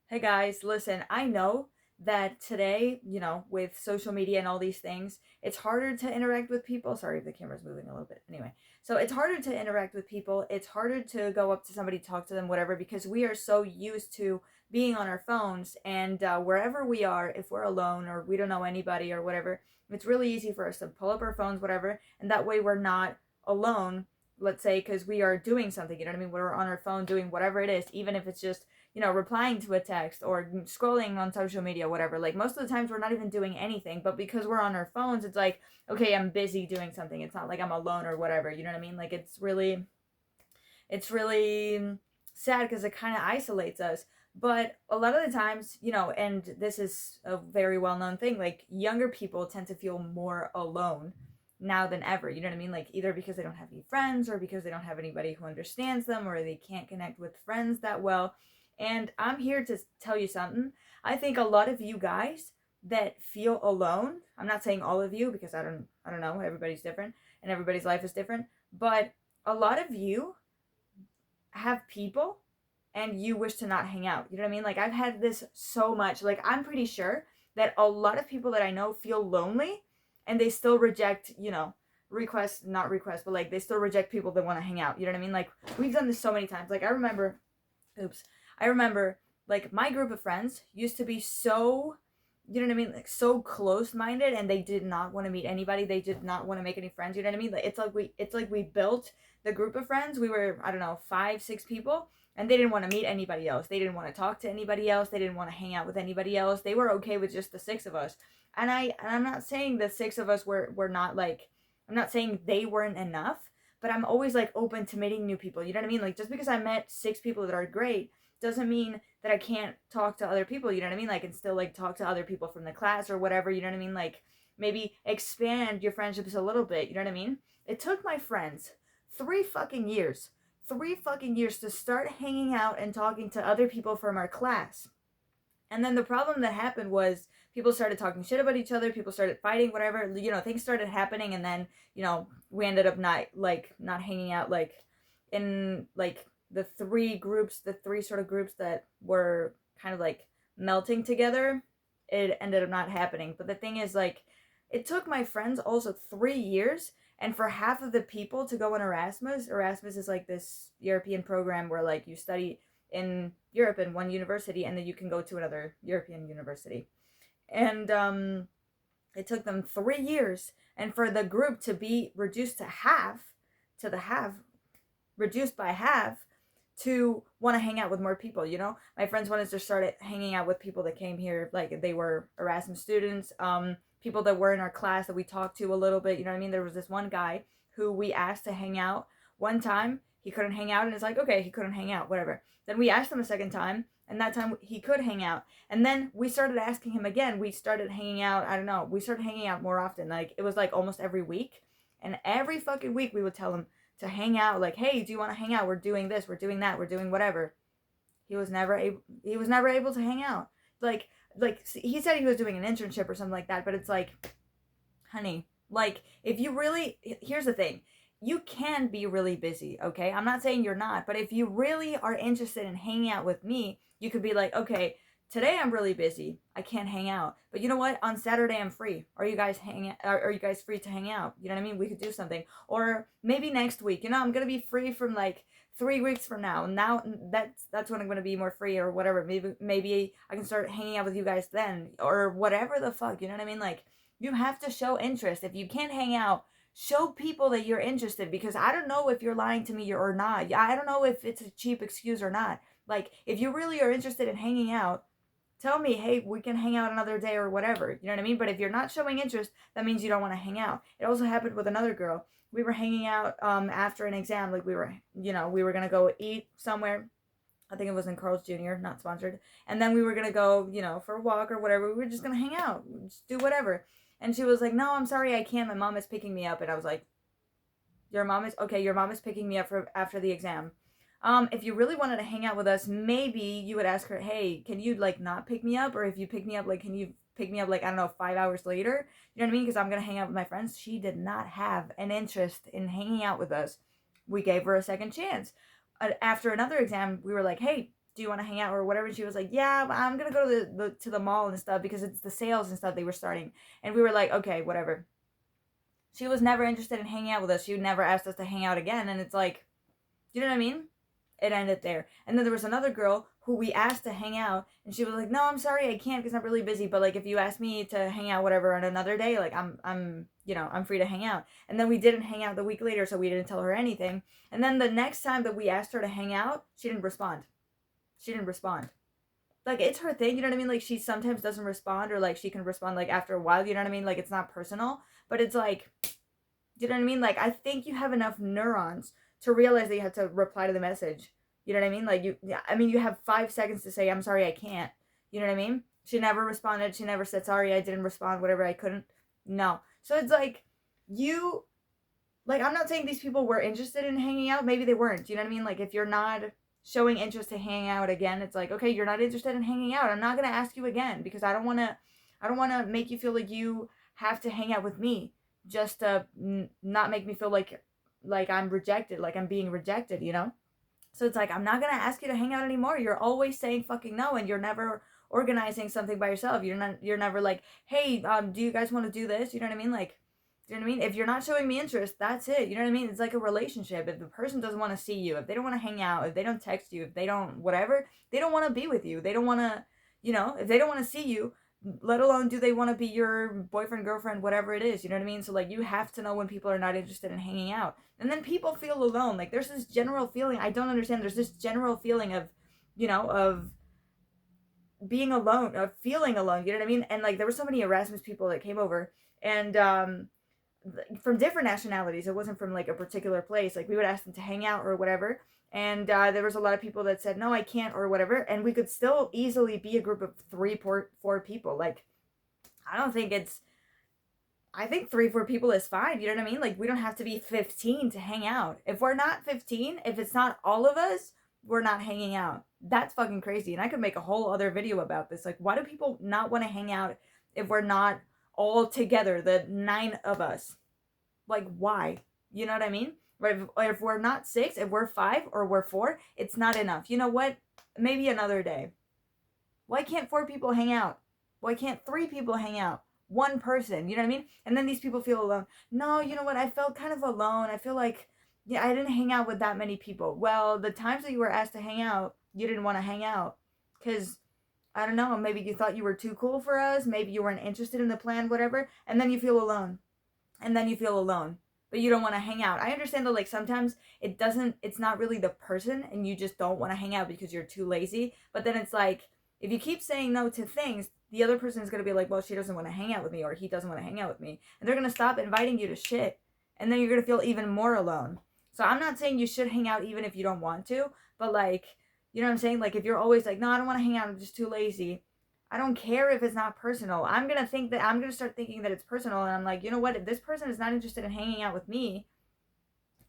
Hey guys, listen, I know that today, with social media and all these things, it's harder to interact with people. Sorry if the camera's moving a little bit. Anyway, so it's harder to interact with people. It's harder to go up to somebody, talk to them, whatever, because we are so used to being on our phones. And wherever we are, if we're alone or we don't know anybody or whatever, it's really easy for us to pull up our phones, whatever, and that way we're not alone. Let's say, because we are doing something, you know what I mean? We're on our phone doing whatever it is, even if it's just replying to a text or scrolling on social media, whatever. Like most of the times we're not even doing anything, but because we're on our phones, it's like, okay, I'm busy doing something. It's not like I'm alone or whatever. You know what I mean? Like it's really sad because it kind of isolates us. But a lot of the times, and this is a very well known thing, like younger people tend to feel more alone now than ever. You know what I mean? Like either because they don't have any friends or because they don't have anybody who understands them or they can't connect with friends that well. And I'm here to tell you something. I think a lot of you guys that feel alone, I'm not saying all of you because I don't know, everybody's different and everybody's life is different, but a lot of you have people and you wish to not hang out. You know what I mean? Like I've had this so much. Like I'm pretty sure that a lot of people that I know feel lonely and they still reject, requests, not requests, but like they still reject people that want to hang out. You know what I mean? Like we've done this so many times. Like oops. I remember like my group of friends used to be so, you know what I mean, like so close minded and they did not want to meet anybody. They did not want to make any friends, you know what I mean? Like it's like we built the group of friends. We were, I don't know, 5 6 people, and they didn't want to meet anybody else. They didn't want to talk to anybody else. They didn't want to hang out with anybody else. They were okay with just the 6 of us. And I'm not saying the 6 of us were not like, I'm not saying they weren't enough, but I'm always like open to meeting new people. You know what I mean? Like just because I met 6 people that are great doesn't mean that I can't talk to other people, you know what I mean? Like and still like talk to other people from the class or whatever, you know what I mean? Like maybe expand your friendships a little bit, you know what I mean? It took my friends 3 fucking years, 3 fucking years to start hanging out and talking to other people from our class. And then the problem that happened was people started talking shit about each other, people started fighting, whatever, things started happening, and then, we ended up not hanging out like in like the three sort of groups that were kind of like melting together. It ended up not happening. But the thing is, like, it took my friends also 3 years and for half of the people to go on Erasmus. Erasmus is like this European program where like you study in Europe in one university and then you can go to another European university. And it took them 3 years, and for the group to be reduced to half, to the half, reduced by half, to want to hang out with more people. My friends wanted to start hanging out with people that came here, like they were Erasmus students, people that were in our class that we talked to a little bit. You know what I mean? There was this one guy who we asked to hang out one time. He couldn't hang out, and it's like, okay, he couldn't hang out, whatever. Then we asked him a second time, and that time he could hang out. And then we started asking him again. We started hanging out. I don't know. We started hanging out more often. Like it was like almost every week, and every fucking week we would tell him to hang out. Like, hey, do you want to hang out? We're doing this. We're doing that. We're doing whatever. He was never able. He was never able to hang out. Like he said he was doing an internship or something like that. But it's like, honey, like if you really, here's the thing, you can be really busy, okay? I'm not saying you're not, but if you really are interested in hanging out with me, you could be like, okay, today I'm really busy, I can't hang out, but you know what, on Saturday I'm free. Are you guys free to hang out? You know what I mean? We could do something. Or maybe next week, I'm gonna be free from like 3 weeks from now. Now that's when I'm gonna be more free or whatever. Maybe I can start hanging out with you guys then, or whatever the fuck. You know what I mean? Like you have to show interest. If you can't hang out, show people that you're interested, because I don't know if you're lying to me or not. I don't know if it's a cheap excuse or not. Like, if you really are interested in hanging out, tell me, hey, we can hang out another day or whatever. You know what I mean? But if you're not showing interest, that means you don't want to hang out. It also happened with another girl. We were hanging out after an exam. Like, we were going to go eat somewhere. I think it was in Carl's Jr., not sponsored. And then we were going to go, for a walk or whatever. We were just going to hang out, just do whatever. And she was like, no, I'm sorry, I can't. My mom is picking me up. And I was like, your mom is picking me up for after the exam. If you really wanted to hang out with us, maybe you would ask her, hey, can you like not pick me up? Or if you pick me up, like, can you pick me up like, I don't know, 5 hours later? You know what I mean? Because I'm going to hang out with my friends. She did not have an interest in hanging out with us. We gave her a second chance. After another exam, we were like, hey, do you want to hang out or whatever? And she was like, yeah, but I'm gonna go to the mall and stuff because it's the sales and stuff they were starting. And we were like, okay, whatever. She was never interested in hanging out with us. She never asked us to hang out again. And it's like, you know what I mean? It ended there. And then there was another girl who we asked to hang out, and she was like, "No, I'm sorry, I can't because I'm really busy. But like, if you ask me to hang out, whatever, on another day, like I'm free to hang out." And then we didn't hang out the week later, so we didn't tell her anything. And then the next time that we asked her to hang out, she didn't respond. She didn't respond. Like, it's her thing, you know what I mean? Like, she sometimes doesn't respond, or like she can respond like after a while, you know what I mean? Like, it's not personal, but it's like, you know what I mean? Like, I think you have enough neurons to realize that you have to reply to the message. You know what I mean? Like, you have 5 seconds to say, I'm sorry, I can't. You know what I mean? She never responded. She never said, sorry, I didn't respond, whatever, I couldn't. No. So it's like, I'm not saying these people were interested in hanging out. Maybe they weren't. You know what I mean? Like, if you're not showing interest to hang out again, it's like, okay, you're not interested in hanging out. I'm not going to ask you again because I don't want to make you feel like you have to hang out with me just to not make me feel like I'm rejected, like I'm being rejected, you know? So it's like, I'm not going to ask you to hang out anymore. You're always saying fucking no, and you're never organizing something by yourself. You're never like, hey, do you guys want to do this? You know what I mean? Like, do you know what I mean? If you're not showing me interest, that's it. You know what I mean? It's like a relationship. If the person doesn't want to see you, if they don't want to hang out, if they don't text you, if they don't whatever, they don't want to be with you. They don't want to, if they don't want to see you, let alone do they want to be your boyfriend, girlfriend, whatever it is. You know what I mean? So like, you have to know when people are not interested in hanging out. And then people feel alone. Like, there's this general feeling, I don't understand. There's this general feeling of, of being alone, of feeling alone. You know what I mean? And like, there were so many Erasmus people that came over, and from different nationalities. It wasn't from like a particular place. Like, we would ask them to hang out or whatever, and there was a lot of people that said no, I can't, or whatever, and we could still easily be a group of 4 people. Like, I think 4 people is fine. You know what I mean? Like, we don't have to be 15 to hang out. If we're not 15, if it's not all of us, we're not hanging out. That's fucking crazy. And I could make a whole other video about this. Like, why do people not want to hang out if we're not all together, the 9 of us? Like, why? You know what I mean? Right? If we're not 6, if we're 5 or we're 4, it's not enough. You know what? Maybe another day. Why can't 4 people hang out? Why can't 3 people hang out? 1 person, you know what I mean? And then these people feel alone. No, you know what? I felt kind of alone. I feel like, I didn't hang out with that many people. Well, the times that you were asked to hang out, you didn't want to hang out. Because, I don't know, maybe you thought you were too cool for us. Maybe you weren't interested in the plan, whatever. And then you feel alone. But you don't want to hang out. I understand that, like, sometimes it's not really the person and you just don't want to hang out because you're too lazy. But then it's like, if you keep saying no to things, the other person is going to be like, well, she doesn't want to hang out with me, or he doesn't want to hang out with me. And they're going to stop inviting you to shit. And then you're going to feel even more alone. So I'm not saying you should hang out even if you don't want to. But like, you know what I'm saying? Like, if you're always like, no, I don't want to hang out, I'm just too lazy. I don't care if it's not personal. I'm going to start thinking that it's personal. And I'm like, you know what? If this person is not interested in hanging out with me,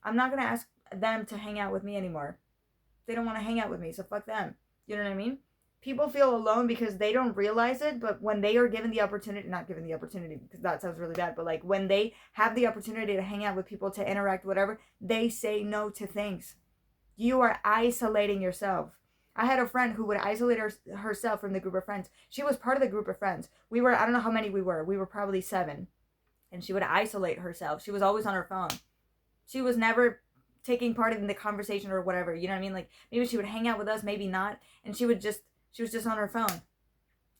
I'm not going to ask them to hang out with me anymore. They don't want to hang out with me, so fuck them. You know what I mean? People feel alone because they don't realize it, but when they are given the opportunity, not given the opportunity because that sounds really bad, but like when they have the opportunity to hang out with people, to interact, whatever, they say no to things. You are isolating yourself. I had a friend who would isolate herself from the group of friends. She was part of the group of friends. I don't know how many we were. We were probably 7. And she would isolate herself. She was always on her phone. She was never taking part in the conversation or whatever. You know what I mean? Like, maybe she would hang out with us, maybe not. And she was just on her phone.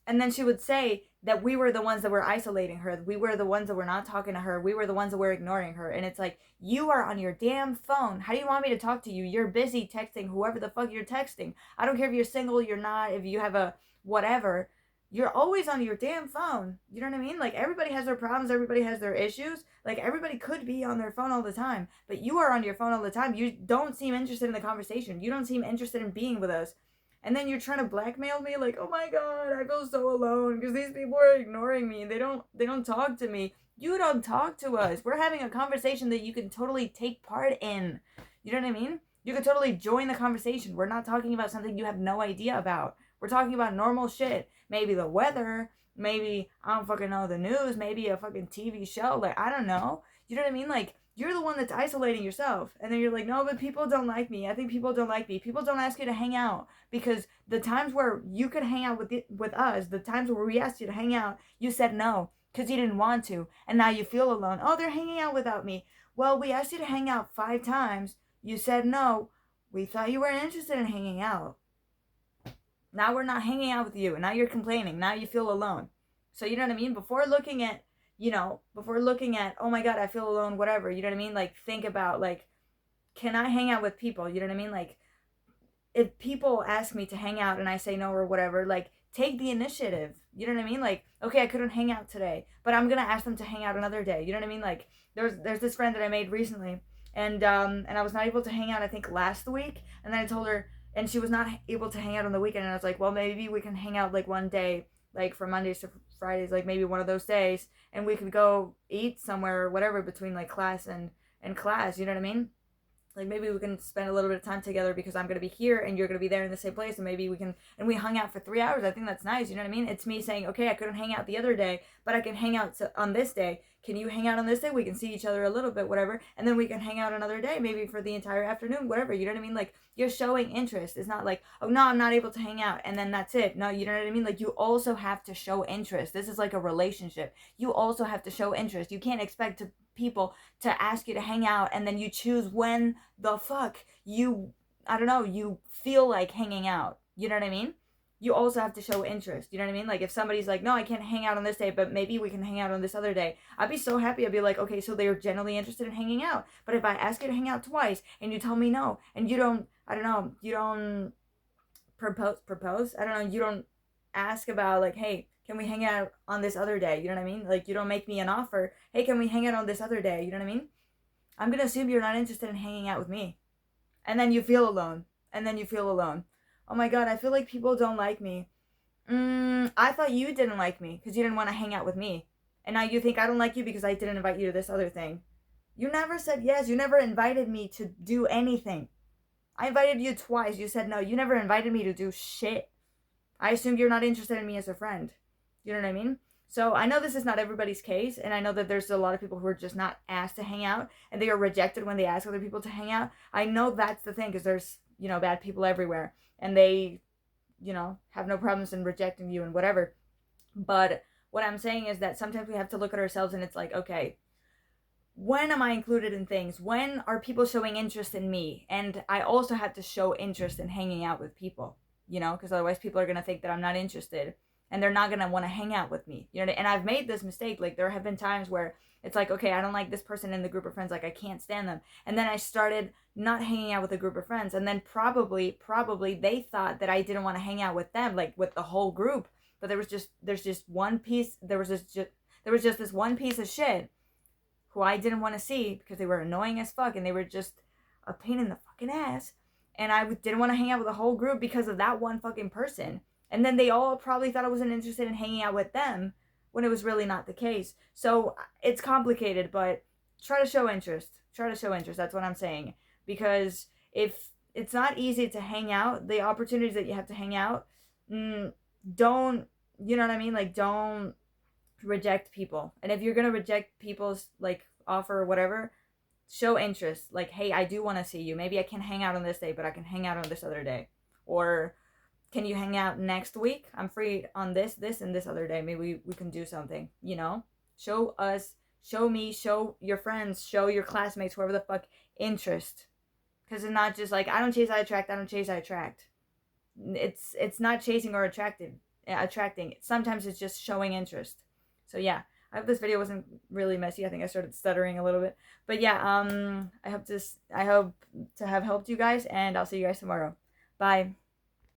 And then she would say that we were the ones that were isolating her. We were the ones that were not talking to her. We were the ones that were ignoring her. And it's like, you are on your damn phone. How do you want me to talk to you? You're busy texting whoever the fuck you're texting. I don't care if you're single, you're not, if you have a whatever. You're always on your damn phone. You know what I mean? Like, everybody has their problems. Everybody has their issues. Like, everybody could be on their phone all the time. But you are on your phone all the time. You don't seem interested in the conversation. You don't seem interested in being with us. And then you're trying to blackmail me, like, oh my god, I feel so alone because these people are ignoring me. They don't talk to me. You don't talk to us. We're having a conversation that you can totally take part in. You know what I mean? You can totally join the conversation. We're not talking about something you have no idea about. We're talking about normal shit. Maybe the weather. Maybe, I don't fucking know, the news. Maybe a fucking TV show. Like, I don't know. You know what I mean? Like, You're the one that's isolating yourself. And then you're like, no, but people don't like me. I think people don't like me. People don't ask you to hang out, because the times where you could hang out with us, the times where we asked you to hang out, you said no because you didn't want to. And now you feel alone. Oh, they're hanging out without me. Well, we asked you to hang out 5 times. You said no. We thought you weren't interested in hanging out. Now we're not hanging out with you, and now you're complaining. Now you feel alone. So you know what I mean? Before looking at, oh my god, I feel alone, whatever, you know what I mean? Like, think about, like, can I hang out with people? You know what I mean? Like, if people ask me to hang out and I say no or whatever, like, take the initiative. You know what I mean? Like, okay, I couldn't hang out today, but I'm gonna ask them to hang out another day. You know what I mean? Like, there's this friend that I made recently, and I was not able to hang out, I think, last week, and then I told her, and she was not able to hang out on the weekend, and I was like, well, maybe we can hang out like one day, like from Mondays to Fridays, like maybe one of those days, and we could go eat somewhere or whatever between like class and class. You know what I mean? Like, maybe we can spend a little bit of time together because I'm going to be here and you're going to be there in the same place, and maybe we can, and we hung out for 3 hours. I think that's nice. You know what I mean? It's me saying, okay, I couldn't hang out the other day, but I can hang out on this day. Can you hang out on this day? We can see each other a little bit, whatever, and then we can hang out another day, maybe for the entire afternoon, whatever. You know what I mean? Like, you're showing interest. It's not like, oh no, I'm not able to hang out and then that's it. No, you know what I mean? Like, you also have to show interest. This is like a relationship. You also have to show interest. You can't expect people to ask you to hang out and then you choose when the fuck you, I don't know, you feel like hanging out. You know what I mean? You also have to show interest. You know what I mean? Like, if somebody's like, no, I can't hang out on this day, but maybe we can hang out on this other day, I'd be so happy. I'd be like, okay, so they're generally interested in hanging out. But if I ask you to hang out twice and you tell me no, and you don't, I don't know, you don't propose, I don't know, you don't ask about, like, hey, can we hang out on this other day? You know what I mean? Like, you don't make me an offer, hey, can we hang out on this other day? You know what I mean? I'm gonna assume you're not interested in hanging out with me. And then you feel alone. And then you feel alone. Oh my god, I feel like people don't like me. I thought you didn't like me because you didn't want to hang out with me. And now you think I don't like you because I didn't invite you to this other thing. You never said yes. You never invited me to do anything. I invited you twice. You said no. You never invited me to do shit. I assumed you're not interested in me as a friend. You know what I mean? So I know this is not everybody's case, and I know that there's a lot of people who are just not asked to hang out, and they are rejected when they ask other people to hang out. I know that's the thing, because there's, bad people everywhere, and they, have no problems in rejecting you and whatever. But what I'm saying is that sometimes we have to look at ourselves, and it's like, okay, when am I included in things? When are people showing interest in me? And I also have to show interest in hanging out with people, because otherwise people are going to think that I'm not interested and they're not going to want to hang out with me. And I've made this mistake. Like, there have been times where it's like, okay, I don't like this person in the group of friends. Like, I can't stand them. And then I started not hanging out with a group of friends. And then probably they thought that I didn't want to hang out with them, like with the whole group. But there was just this one piece of shit who I didn't want to see because they were annoying as fuck and they were just a pain in the fucking ass. And I didn't want to hang out with the whole group because of that one fucking person. And then they all probably thought I wasn't interested in hanging out with them when it was really not the case. So it's complicated, but try to show interest. Try to show interest. That's what I'm saying. Because if it's not easy to hang out, the opportunities that you have to hang out, don't, you know what I mean? Like, don't reject people. And if you're gonna reject people's like offer or whatever, show interest. Like, hey, I do want to see you. Maybe I can't hang out on this day, but I can hang out on this other day. Or can you hang out next week? I'm free on this and this other day. Maybe we can do something. Show us, show me, show your friends, show your classmates, whoever the fuck, interest. Because it's not just like, I don't chase, I attract. It's not chasing or attracting. Sometimes it's just showing interest. So yeah, I hope this video wasn't really messy. I think I started stuttering a little bit. But yeah, I hope to have helped you guys, and I'll see you guys tomorrow. Bye.